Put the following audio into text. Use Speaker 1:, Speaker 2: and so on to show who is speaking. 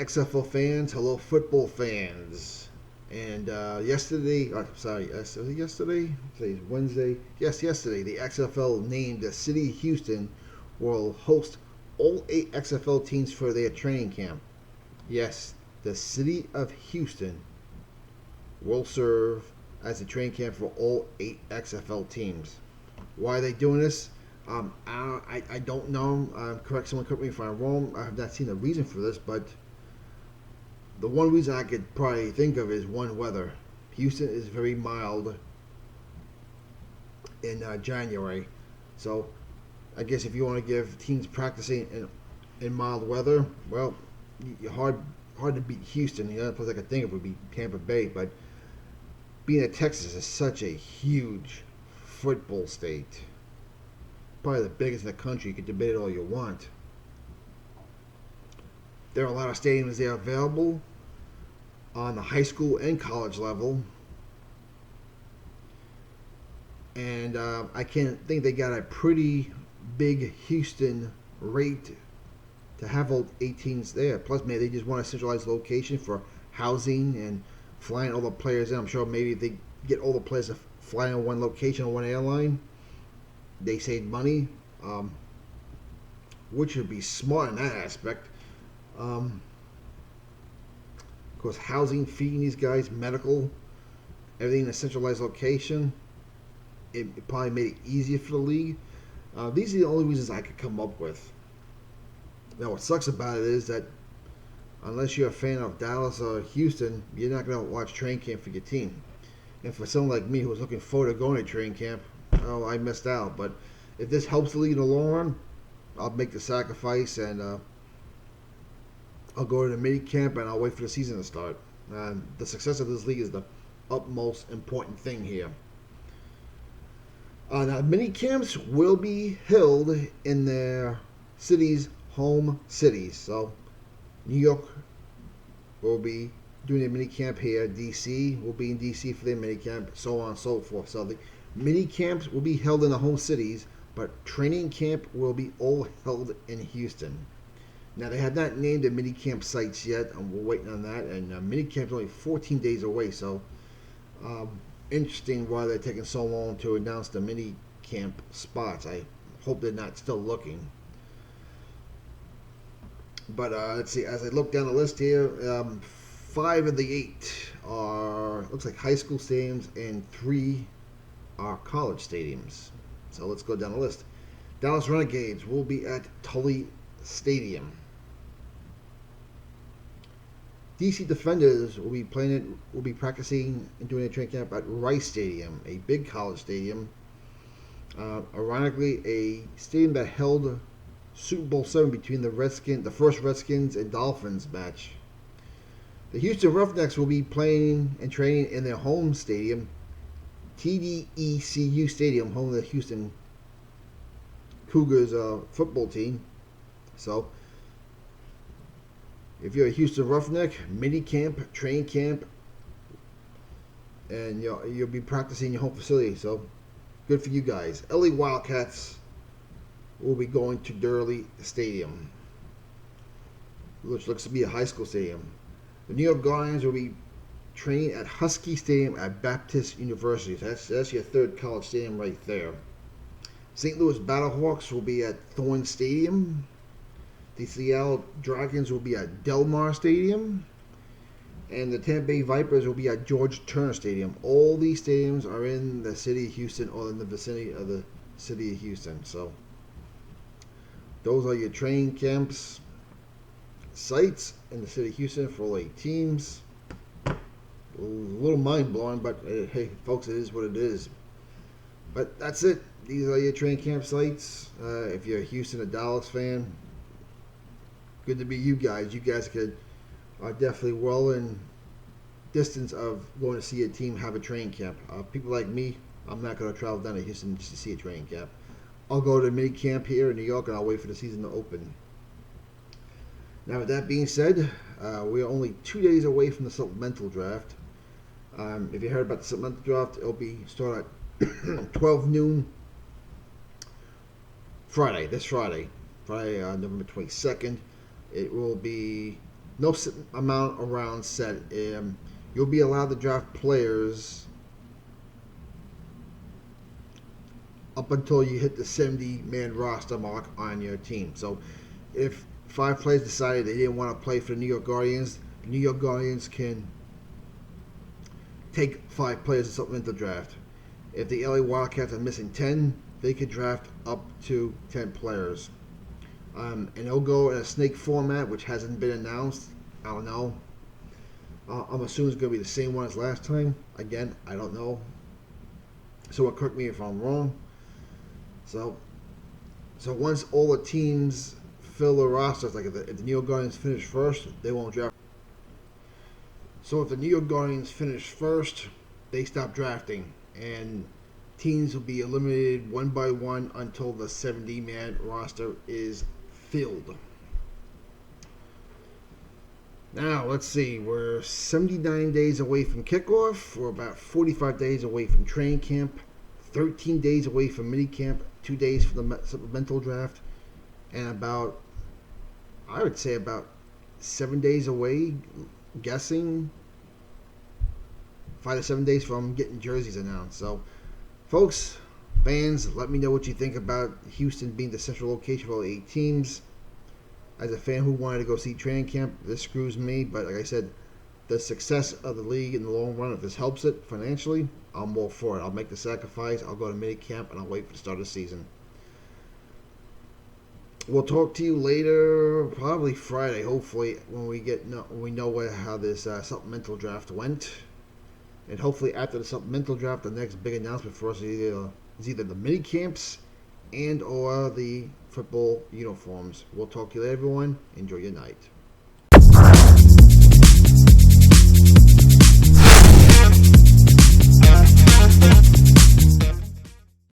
Speaker 1: XFL fans. Hello, football fans. And yesterday, was it yesterday? Today's Wednesday. Yes, yesterday, the XFL named the city of Houston will host all 8 XFL teams for their training camp. Yes, the city of Houston will serve as a training camp for all 8 XFL teams. Why are they doing this? I don't know. Someone correct me if I'm wrong. I have not seen a reason for this, but the one reason I could probably think of is one, weather. Houston is very mild in January, so I guess if you want to give teams practicing in mild weather, well, you're hard to beat Houston. The other place I could think of would be Tampa Bay, but being that Texas is such a huge football state, probably the biggest in the country, you could debate it all you want. There are a lot of stadiums there available on the high school and college level. And I can think they got a pretty big Houston rate to have all 18s there. Plus, maybe they just want a centralized location for housing and flying all the players in. I'm sure maybe if they get all the players to fly in one location on one airline, they save money, which would be smart in that aspect. Of course, housing, feeding these guys, medical, everything in a centralized location. It probably made it easier for the league. These are the only reasons I could come up with. Now, what sucks about it is that unless you're a fan of Dallas or Houston, you're not going to watch training camp for your team. And for someone like me who was looking forward to going to training camp, oh, I missed out. But if this helps the league in the long run, I'll make the sacrifice and I'll go to the mini camp and I'll wait for the season to start. The success of this league is the utmost important thing here. Now, mini camps will be held in their cities' home cities. So, New York will be doing a mini camp here. DC will be in DC for their mini camp, so on and so forth. So, the mini camps will be held in the home cities, but training camp will be all held in Houston. Now, they have not named the mini camp sites yet, and we're waiting on that. And mini camp is only 14 days away, so interesting why they're taking so long to announce the mini camp spots. I hope they're not still looking. But let's see, as I look down the list here, 5 of the 8 are, looks like high school stadiums, and 3 are college stadiums. So let's go down the list. Dallas Renegades will be at Tully Stadium. DC Defenders will be practicing and doing a training camp at Rice Stadium, a big college stadium. Ironically, a stadium that held Super Bowl 7 between the first Redskins and Dolphins match. The Houston Roughnecks will be playing and training in their home stadium, TDECU Stadium, home of the Houston Cougars football team. So, if you're a Houston Roughneck, mini camp, training camp, and you'll be practicing in your home facility. So, good for you guys. LA Wildcats will be going to Durley Stadium, which looks to be a high school stadium. The New York Guardians will be training at Husky Stadium at Baptist University. That's your third college stadium right there. St. Louis Battlehawks will be at Thorne Stadium. The Seattle Dragons will be at Del Mar Stadium. And the Tampa Bay Vipers will be at George Turner Stadium. All these stadiums are in the city of Houston or in the vicinity of the city of Houston. So, those are your training camps sites in the city of Houston for all 8 teams. A little mind-blowing, but hey, folks, it is what it is. But that's it. These are your training camp sites. If you're a Houston or Dallas fan, good to be you guys. You guys are definitely well in distance of going to see a team have a training camp. People like me, I'm not going to travel down to Houston just to see a training camp. I'll go to a mini camp here in New York and I'll wait for the season to open. Now, with that being said, we are only 2 days away from the supplemental draft. If you heard about the supplemental draft, it'll be start at 12 noon Friday, November 22nd. It will be no amount of rounds set. You'll be allowed to draft players up until you hit the 70-man roster mark on your team. So if 5 players decided they didn't want to play for the New York Guardians, the New York Guardians can take 5 players in supplemental draft. If the LA Wildcats are missing 10, they could draft up to 10 players. And they'll go in a snake format, which hasn't been announced. I don't know. I'm assuming it's going to be the same one as last time. Again, I don't know. So correct me if I'm wrong. So once all the teams fill their rosters, like if the New York Guardians finish first, they won't draft. So if the New York Guardians finish first, they stop drafting, and teams will be eliminated one by one until the 70-man roster is filled. Now, let's see. We're 79 days away from kickoff. We're about 45 days away from training camp, 13 days away from minicamp, 2 days for the supplemental draft, and I would say about 7 days away, guessing, 5 to 7 days from getting jerseys announced. So, folks, fans, let me know what you think about Houston being the central location for all 8 teams. As a fan who wanted to go see training camp, this screws me. But like I said, the success of the league in the long run, if this helps it financially, I'm all for it. I'll make the sacrifice. I'll go to minicamp and I'll wait for the start of the season. We'll talk to you later, probably Friday, hopefully, when we know how this supplemental draft went. And hopefully after the supplemental draft, the next big announcement for us is either the mini camps and or the football uniforms. We'll talk to you later, everyone. Enjoy your night.